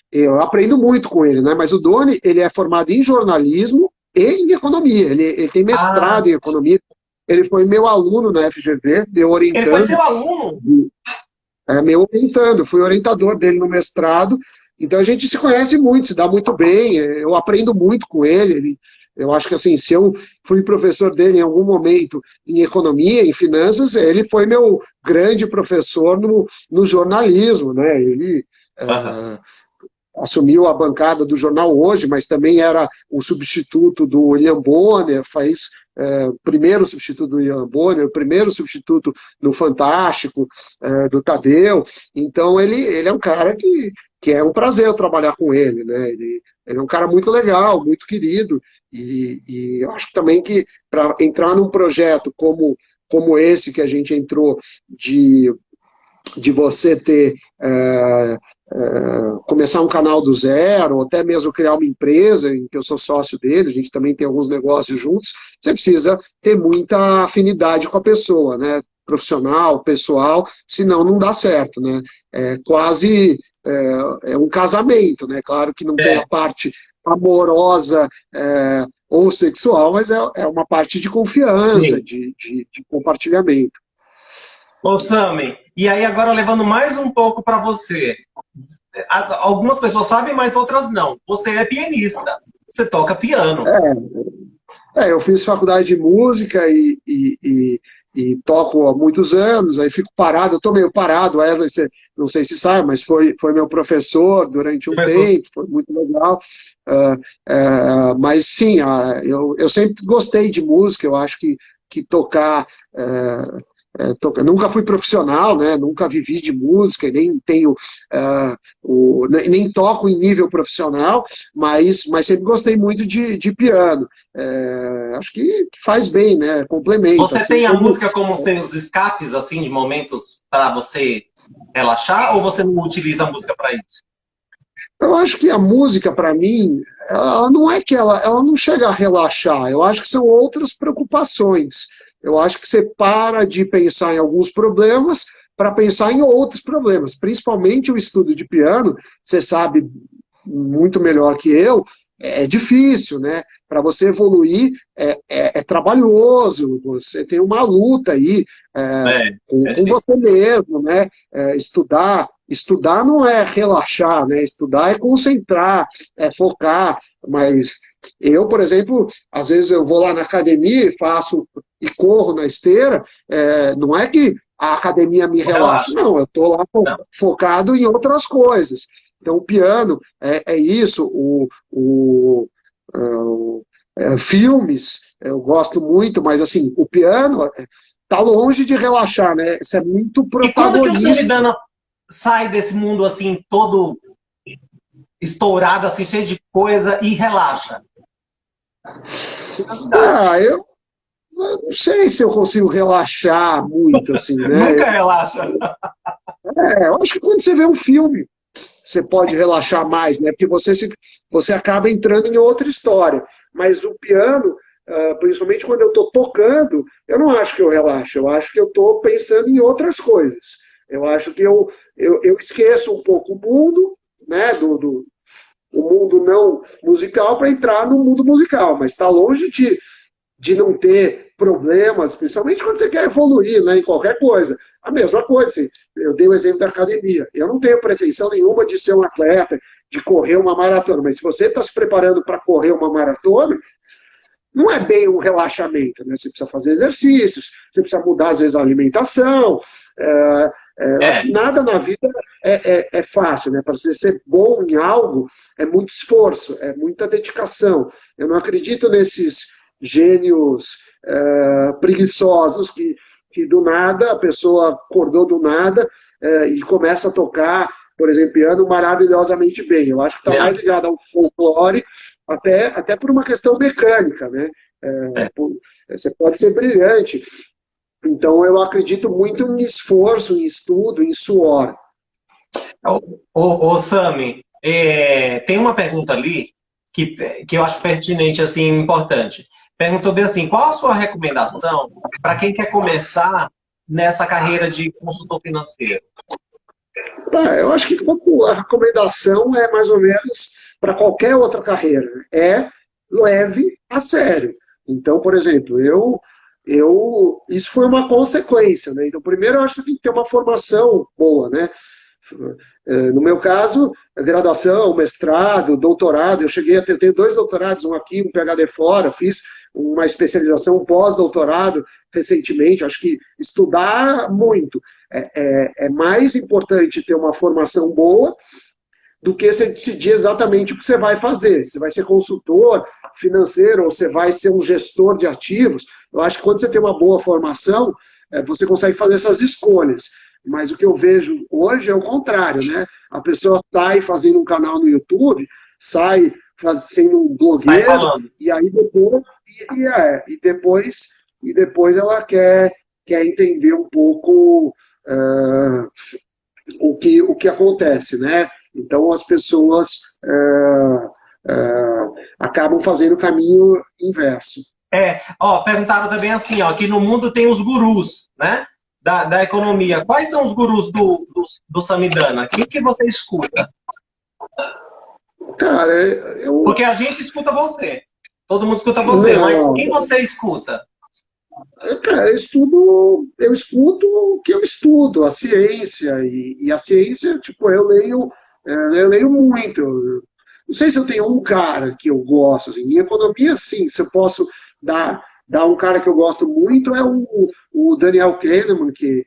[SPEAKER 2] eu aprendo muito com ele, né? Mas o Doni, ele é formado em jornalismo e em economia. Ele tem mestrado em economia. Ele foi meu aluno na FGV, meu orientando.
[SPEAKER 1] Ele foi seu aluno?
[SPEAKER 2] Meu orientando, fui orientador dele no mestrado. Então a gente se conhece muito, se dá muito bem. Eu aprendo muito com ele. Eu acho que assim, se eu fui professor dele em algum momento em economia, em finanças, ele foi meu grande professor no jornalismo, né? Ele assumiu a bancada do jornal Hoje, mas também era o substituto do William Bonner, o primeiro substituto do William Bonner, o primeiro substituto do Fantástico, do Tadeu. Então ele é um cara que é um prazer eu trabalhar com ele, né? Ele é um cara muito legal, muito querido, e eu acho também que para entrar num projeto como esse que a gente entrou, de você ter começar um canal do zero, ou até mesmo criar uma empresa em que eu sou sócio dele, a gente também tem alguns negócios juntos, você precisa ter muita afinidade com a pessoa, né? Profissional, pessoal, senão não dá certo, né? Quase um casamento, né? Claro que não tem a parte amorosa ou sexual, mas é uma parte de confiança, de compartilhamento.
[SPEAKER 1] Ô, Sami, e aí agora levando mais um pouco para você. Algumas pessoas sabem, mas outras não. Você é pianista, você toca piano.
[SPEAKER 2] Eu fiz faculdade de música e toco há muitos anos, aí fico parado, eu estou meio parado, Wesley, você, não sei se sabe, mas foi meu professor durante um tempo, foi muito legal. Mas sim, eu sempre gostei de música, eu acho que tocar... nunca fui profissional, né? Nunca vivi de música, nem tenho nem toco em nível profissional, mas sempre gostei muito de piano. Acho que faz bem, né? Complementa.
[SPEAKER 1] Você
[SPEAKER 2] assim,
[SPEAKER 1] tem a música como seus escapes, assim, de momentos para você relaxar, ou você não utiliza a música para isso?
[SPEAKER 2] Eu acho que a música, para mim, ela não é que ela não chega a relaxar, eu acho que são outras preocupações. Eu acho que você para de pensar em alguns problemas para pensar em outros problemas, principalmente o estudo de piano, você sabe muito melhor que eu, é difícil, né? Para você evoluir é trabalhoso, você tem uma luta aí
[SPEAKER 1] É, é
[SPEAKER 2] com
[SPEAKER 1] difícil.
[SPEAKER 2] você mesmo, né? Estudar não é relaxar, né? Estudar é concentrar, é focar, mas eu, por exemplo, às vezes eu vou lá na academia e faço e corro na esteira, não é que a academia me
[SPEAKER 1] Não
[SPEAKER 2] relaxa,
[SPEAKER 1] relaxa.
[SPEAKER 2] não, eu estou lá
[SPEAKER 1] Não.
[SPEAKER 2] focado em outras coisas. Então, o piano é isso, filmes eu gosto muito, mas assim, o piano tá longe de relaxar, né? Isso é muito
[SPEAKER 1] E quando que o
[SPEAKER 2] protagonista.
[SPEAKER 1] Samidana sai desse mundo assim, todo estourado, assim, cheio de coisa e relaxa? Curiosidade.
[SPEAKER 2] Eu não sei se eu consigo relaxar muito, assim, né?
[SPEAKER 1] Nunca relaxa.
[SPEAKER 2] Eu acho que quando você vê um filme, você pode relaxar mais, né? Porque você acaba entrando em outra história. Mas o piano, principalmente quando eu estou tocando, eu não acho que eu relaxo, eu acho que eu estou pensando em outras coisas. Eu acho que eu esqueço um pouco o mundo, né? O mundo não musical para entrar no mundo musical, mas está longe de não ter problemas, principalmente quando você quer evoluir, né, em qualquer coisa. A mesma coisa, assim, eu dei o exemplo da academia. Eu não tenho pretensão nenhuma de ser um atleta, de correr uma maratona, mas se você está se preparando para correr uma maratona, não é bem um relaxamento, né? Você precisa fazer exercícios, você precisa mudar, às vezes, a alimentação. Eu acho
[SPEAKER 1] É,
[SPEAKER 2] que nada na vida é fácil, né? Para você ser bom em algo, é muito esforço, é muita dedicação. Eu não acredito nesses gênios preguiçosos que do nada, a pessoa acordou do nada e começa a tocar, por exemplo, piano maravilhosamente bem. Eu acho que está
[SPEAKER 1] né?
[SPEAKER 2] mais ligado ao folclore até por uma questão mecânica, né?
[SPEAKER 1] É.
[SPEAKER 2] Você pode ser brilhante. Então, eu acredito muito em esforço, em estudo, em suor.
[SPEAKER 1] Sami, tem uma pergunta ali que, que eu acho pertinente, assim, importante. Perguntou bem assim, qual a sua recomendação para quem quer começar nessa carreira de consultor financeiro?
[SPEAKER 2] Eu acho que a recomendação é mais ou menos para qualquer outra carreira. Leve a sério. Então, por exemplo, isso foi uma consequência, né? Então, primeiro, eu acho que tem que ter uma formação boa, né? No meu caso, a graduação, mestrado, doutorado, eu tenho 2 doutorados, um aqui, um PhD fora, fiz uma especialização, um pós-doutorado recentemente, acho que estudar muito. É mais importante ter uma formação boa do que você decidir exatamente o que você vai fazer. Se vai ser consultor financeiro ou você vai ser um gestor de ativos. Eu acho que quando você tem uma boa formação, você consegue fazer essas escolhas. Mas o que eu vejo hoje é o contrário, né? A pessoa sai fazendo um canal no YouTube, sai sendo um
[SPEAKER 1] Sai
[SPEAKER 2] blogueiro,
[SPEAKER 1] falando.
[SPEAKER 2] e aí depois ela quer entender um pouco o que acontece, né? Então as pessoas acabam fazendo o caminho inverso.
[SPEAKER 1] Perguntaram também assim, ó, que no mundo tem os gurus, né? Da economia. Quais são os gurus do Samidana? Quem que você escuta?
[SPEAKER 2] Cara,
[SPEAKER 1] Porque a gente escuta você. Todo mundo escuta você, mas
[SPEAKER 2] não,
[SPEAKER 1] quem você escuta?
[SPEAKER 2] cara, eu escuto o que eu estudo, a ciência, e a ciência, tipo, eu leio muito. Não sei se eu tenho um cara que eu gosto, assim, em economia, sim, se eu posso dar um cara que eu gosto muito, é o Daniel Kahneman, que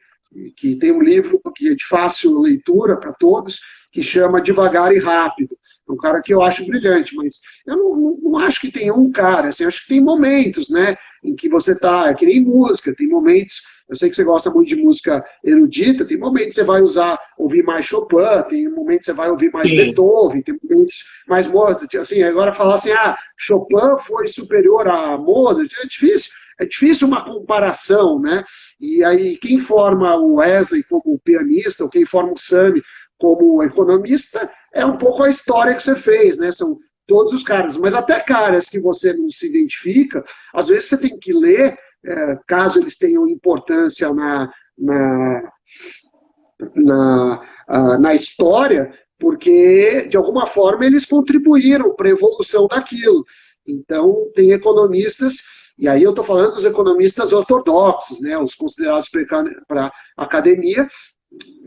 [SPEAKER 2] tem um livro que é de fácil leitura para todos, que chama Devagar e Rápido. É um cara que eu acho brilhante, mas eu não acho que tem um cara, assim, acho que tem momentos, né, em que você tá, é que nem música, tem momentos, eu sei que você gosta muito de música erudita, tem momentos que você vai ouvir mais Chopin, tem momentos que você vai ouvir mais
[SPEAKER 1] Sim,
[SPEAKER 2] Beethoven, tem momentos mais Mozart, assim, agora falar assim, Chopin foi superior a Mozart, é difícil uma comparação, né, e aí quem forma o Wesley como pianista, ou quem forma o Sammy como economista, é um pouco a história que você fez, né, são todos os caras, mas até caras que você não se identifica, às vezes você tem que ler, caso eles tenham importância na história, porque, de alguma forma, eles contribuíram para a evolução daquilo. Então, tem economistas, e aí eu estou falando dos economistas ortodoxos, né, os considerados para a academia.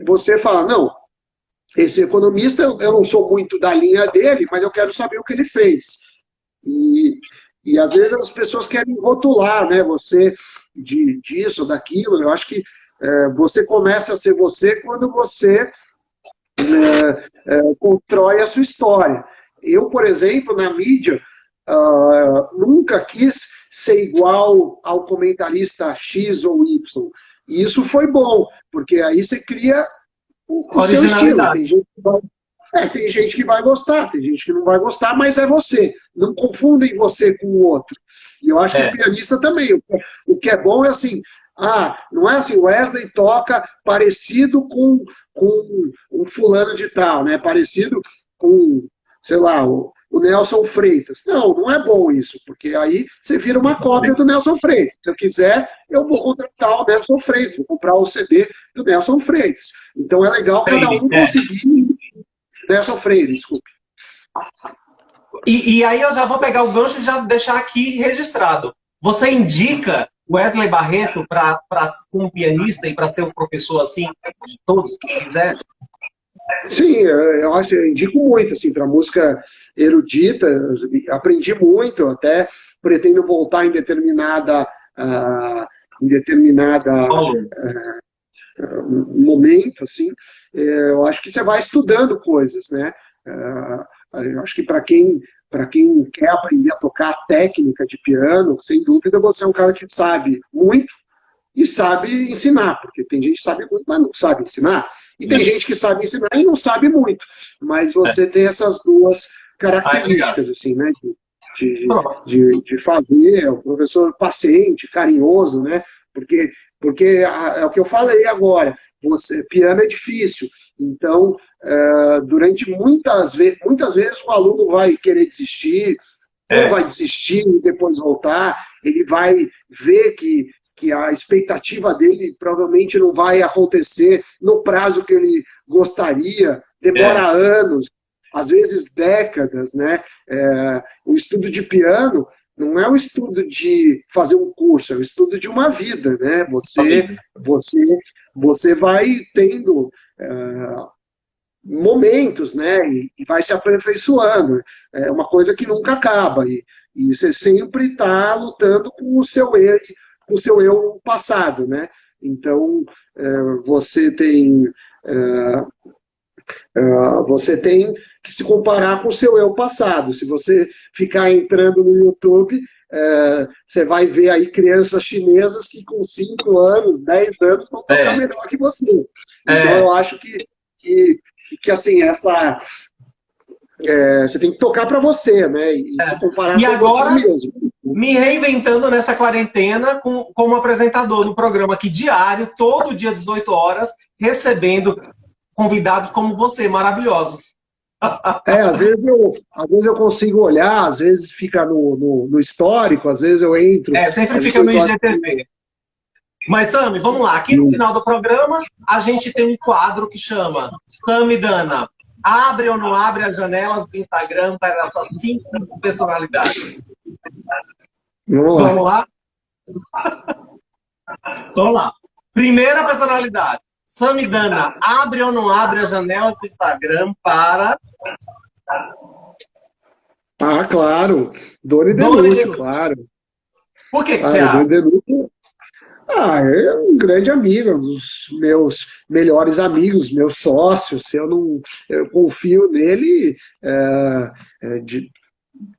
[SPEAKER 2] Você fala, não, esse economista, eu não sou muito da linha dele, mas eu quero saber o que ele fez. E às vezes as pessoas querem rotular, né, você disso, daquilo. Eu acho que você começa a ser você quando você constrói a sua história. Eu, por exemplo, na mídia, nunca quis ser igual ao comentarista X ou Y. E isso foi bom, porque aí você cria o seu estilo. Tem gente que vai gostar, tem gente que não vai gostar, mas é você. Não confundem você com o outro. E eu acho que o pianista também. O que é bom é assim, não é assim, o Wesley toca parecido com um fulano de tal, né? Parecido com, sei lá, o Nelson Freitas. Não é bom isso, porque aí você vira uma cópia do Nelson Freitas. Se eu quiser, eu vou contratar o Nelson Freitas, vou comprar o CD do Nelson Freitas. Então é legal cada um conseguir Nelson Freitas, desculpe.
[SPEAKER 3] E aí eu já vou pegar o gancho e já deixar aqui registrado. Você indica Wesley Barreto como pianista e para ser o professor assim de todos que quiser?
[SPEAKER 2] Sim, eu indico muito assim, para música erudita. Aprendi muito, até pretendo voltar em determinada momento, assim. Eu acho que você vai estudando coisas, né? Eu acho que para quem quer aprender a tocar a técnica de piano, sem dúvida você é um cara que sabe muito e sabe ensinar, porque tem gente que sabe muito, mas não sabe ensinar, e tem gente que sabe ensinar e não sabe muito, mas você tem essas duas características, assim, né, de fazer, o professor paciente, carinhoso, né, porque é o que eu falei agora, piano é difícil, então, durante muitas vezes o aluno vai querer desistir, ou vai desistir e depois voltar, ele vai ver que a expectativa dele provavelmente não vai acontecer no prazo que ele gostaria, demora anos, às vezes décadas, né? O estudo de piano não é um estudo de fazer um curso, é um estudo de uma vida, né? Você vai tendo momentos, né? E vai se aperfeiçoando. É uma coisa que nunca acaba. E você sempre está lutando com o seu eu passado, né? Então, você tem que se comparar com o seu eu passado. Se você ficar entrando no YouTube, você vai ver aí crianças chinesas que com 5 anos, 10 anos, vão tocar melhor que você. Então, eu acho que assim, você tem que tocar para você, né? E se comparar
[SPEAKER 3] com agora,
[SPEAKER 2] você mesmo.
[SPEAKER 3] Me reinventando nessa quarentena como apresentador no programa aqui diário, todo dia 18 horas, recebendo convidados como você, maravilhosos.
[SPEAKER 2] Às vezes eu consigo olhar, às vezes fica no histórico, às vezes eu entro.
[SPEAKER 3] Sempre fica no IGTV. Mas, Sami, vamos lá. Aqui no final do programa, a gente tem um quadro que chama Sami Dana, abre ou não abre as janelas do Instagram para essas 5 personalidades? Vamos lá? Vamos lá. Primeira personalidade. Sami Dana, abre ou não abre as janelas do Instagram para...
[SPEAKER 2] Claro. Doni Delucci, claro.
[SPEAKER 3] Por que você abre?
[SPEAKER 2] É um grande amigo, um dos meus melhores amigos, meus sócios. Eu confio nele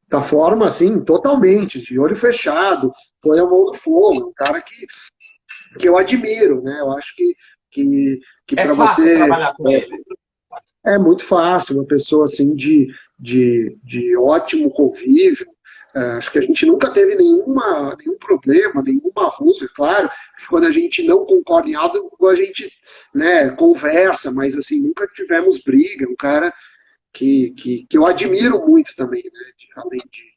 [SPEAKER 2] da forma assim, totalmente, de olho fechado, põe a mão no fogo, um cara que eu admiro, né? Eu acho que para você
[SPEAKER 3] trabalhar com ele.
[SPEAKER 2] É muito fácil, uma pessoa assim de ótimo convívio. Acho que a gente nunca teve nenhum problema, nenhuma rusga. Claro que quando a gente não concorda em algo, a gente, né, conversa, mas assim, nunca tivemos briga. Um cara que eu admiro muito também, né? Além de...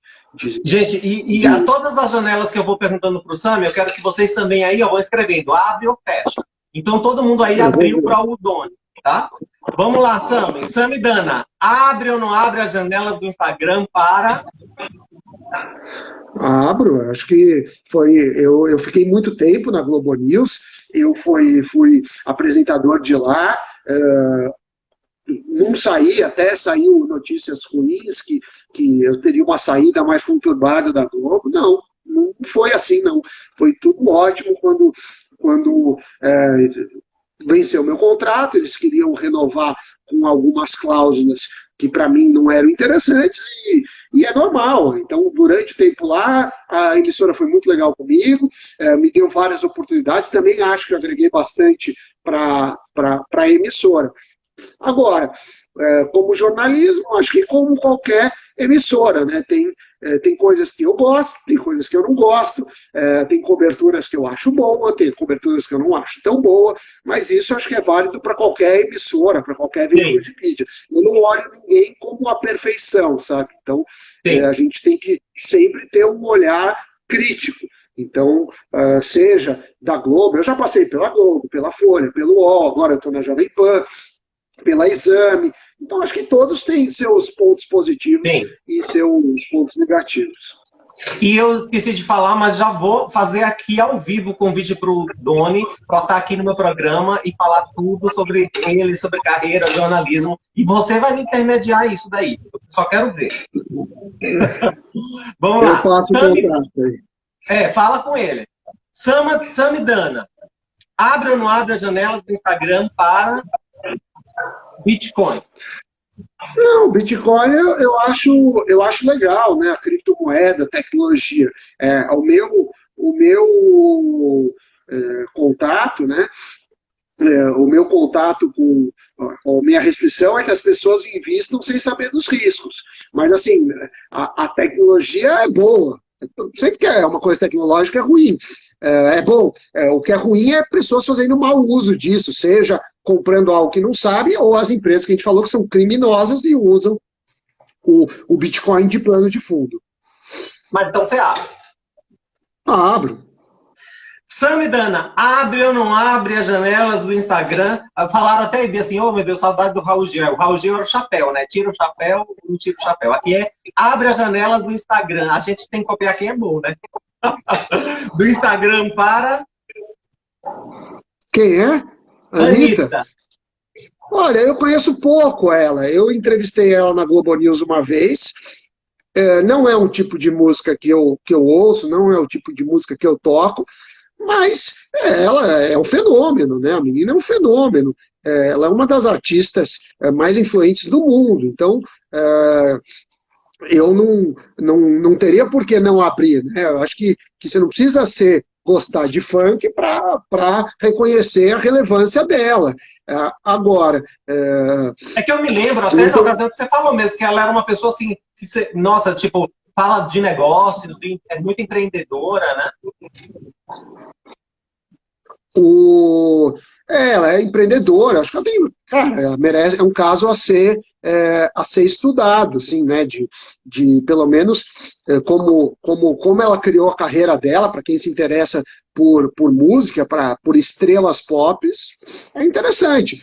[SPEAKER 3] Gente, a todas as janelas que eu vou perguntando para o Sami, eu quero que vocês também aí vão escrevendo, abre ou fecha. Então todo mundo aí abriu para o Doni. tá? Vamos lá, Sami. Sami Dana, abre ou não abre as janelas do Instagram para...
[SPEAKER 2] Abro, acho que foi. Eu fiquei muito tempo na Globo News, fui apresentador de lá, não saí, até saiu notícias ruins que eu teria uma saída mais conturbada da Globo. Não, não foi assim, não. Foi tudo ótimo quando venceu meu contrato, eles queriam renovar com algumas cláusulas que para mim não eram interessantes e é normal. Então, durante o tempo lá, a emissora foi muito legal comigo, me deu várias oportunidades, também acho que eu agreguei bastante para a emissora. Agora, como jornalismo, acho que como qualquer emissora, né? Tem coisas que eu gosto, tem coisas que eu não gosto, tem coberturas que eu acho boa, tem coberturas que eu não acho tão boa, mas isso acho que é válido para qualquer emissora, para qualquer veículo de mídia. Eu não olho ninguém como a perfeição, sabe? Então, a gente tem que sempre ter um olhar crítico. Então, seja da Globo, eu já passei pela Globo, pela Folha, pelo UOL, agora eu estou na Jovem Pan, pela Exame. Então, acho que todos têm seus pontos positivos e seus pontos negativos.
[SPEAKER 3] E eu esqueci de falar, mas já vou fazer aqui ao vivo o convite para o Doni para estar aqui no meu programa e falar tudo sobre ele, sobre carreira, jornalismo. E você vai me intermediar isso daí. Eu só quero ver. Vamos lá.
[SPEAKER 2] Eu faço contato aí.
[SPEAKER 3] Fala com ele. Sami Dana, abre ou não abre as janelas do Instagram para Bitcoin?
[SPEAKER 2] Não, Bitcoin eu acho legal, né? A criptomoeda, a tecnologia. O meu contato, né? O meu contato com a minha restrição é que as pessoas investam sem saber dos riscos. Mas, assim, a tecnologia é boa. Sempre que é uma coisa tecnológica é ruim. É bom. O que é ruim é pessoas fazendo mau uso disso, seja comprando algo que não sabe, ou as empresas que a gente falou que são criminosas e usam o Bitcoin de plano de fundo.
[SPEAKER 3] Mas então você abre.
[SPEAKER 2] Abro.
[SPEAKER 3] Sami Dana, abre ou não abre as janelas do Instagram? Falaram até assim, oh meu Deus, saudade do Raul Gil. O Raul Gil era o chapéu, né? Tira o chapéu, não tira o chapéu. Aqui é abre as janelas do Instagram. A gente tem que copiar quem é bom, né? Do Instagram para...
[SPEAKER 2] Quem é? Anitta? Olha, eu conheço pouco ela. Eu entrevistei ela na Globo News uma vez. Não é um tipo de música que eu ouço, não é o tipo de música que eu toco, mas ela é um fenômeno, né? A menina é um fenômeno. Ela é uma das artistas mais influentes do mundo. Então, eu não teria por que não abrir, né? Eu acho que você não precisa gostar de funk para reconhecer a relevância dela. Agora...
[SPEAKER 3] É que eu me lembro, até na ocasião que você falou mesmo, que ela era uma pessoa assim, que você, nossa, tipo, fala de negócios, é muito empreendedora, né?
[SPEAKER 2] Ela é empreendedora, acho que ela tem, cara, merece, é um caso a ser estudado, assim, né? De pelo menos como ela criou a carreira dela, para quem se interessa por música, por estrelas pop, é interessante.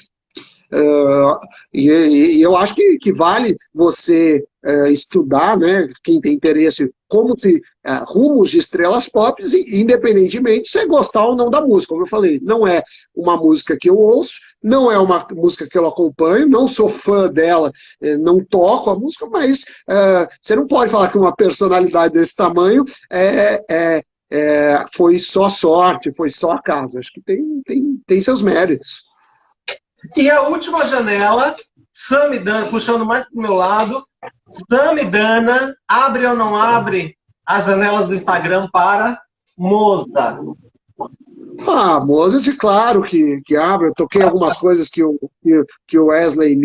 [SPEAKER 2] E eu acho que vale você estudar, né, quem tem interesse, rumos de estrelas pop, independentemente de você gostar ou não da música. Como eu falei, não é uma música que eu ouço, não é uma música que eu acompanho, não sou fã dela, não toco a música, mas você não pode falar que uma personalidade desse tamanho foi só sorte, foi só acaso. Acho que tem seus méritos.
[SPEAKER 3] E a última janela, Sami Dana, puxando mais pro meu lado, Sami Dana, abre ou não abre as janelas do Instagram para Moza?
[SPEAKER 2] Mozart, claro que abre. Eu toquei algumas coisas que o Wesley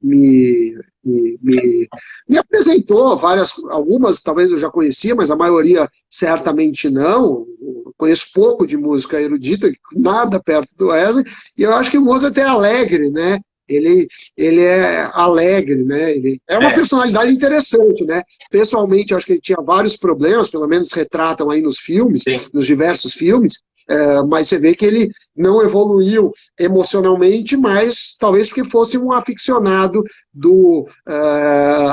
[SPEAKER 2] me apresentou, algumas talvez eu já conhecia, mas a maioria certamente não. Eu conheço pouco de música erudita, nada perto do Wesley, e eu acho que o Mozart é alegre, né? Ele é alegre, né? Ele é uma personalidade interessante, né? Pessoalmente, eu acho que ele tinha vários problemas, pelo menos retratam aí nos filmes, nos diversos filmes, mas você vê que ele não evoluiu emocionalmente, mas talvez porque fosse um aficionado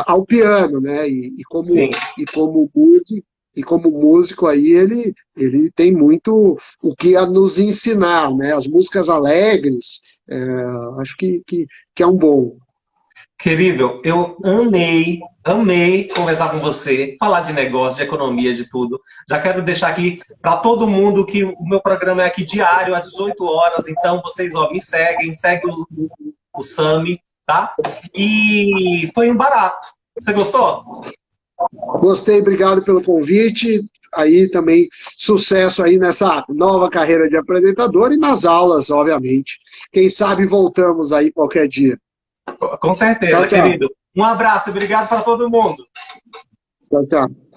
[SPEAKER 2] ao piano, né?
[SPEAKER 3] Sim.
[SPEAKER 2] E como músico aí, ele tem muito o que a nos ensinar, né? As músicas alegres, acho que é um bom.
[SPEAKER 3] Querido, eu amei conversar com você, falar de negócio, de economia, de tudo. Já quero deixar aqui para todo mundo que o meu programa é aqui diário, às 18 horas. Então, vocês me seguem o Sami, tá? E foi um barato. Você gostou?
[SPEAKER 2] Gostei, obrigado pelo convite. Aí também sucesso aí nessa nova carreira de apresentador e nas aulas, obviamente. Quem sabe voltamos aí qualquer dia.
[SPEAKER 3] Com certeza,
[SPEAKER 2] Tchau, tchau.
[SPEAKER 3] querido. Um abraço, obrigado para todo mundo.
[SPEAKER 2] Tchau, tchau.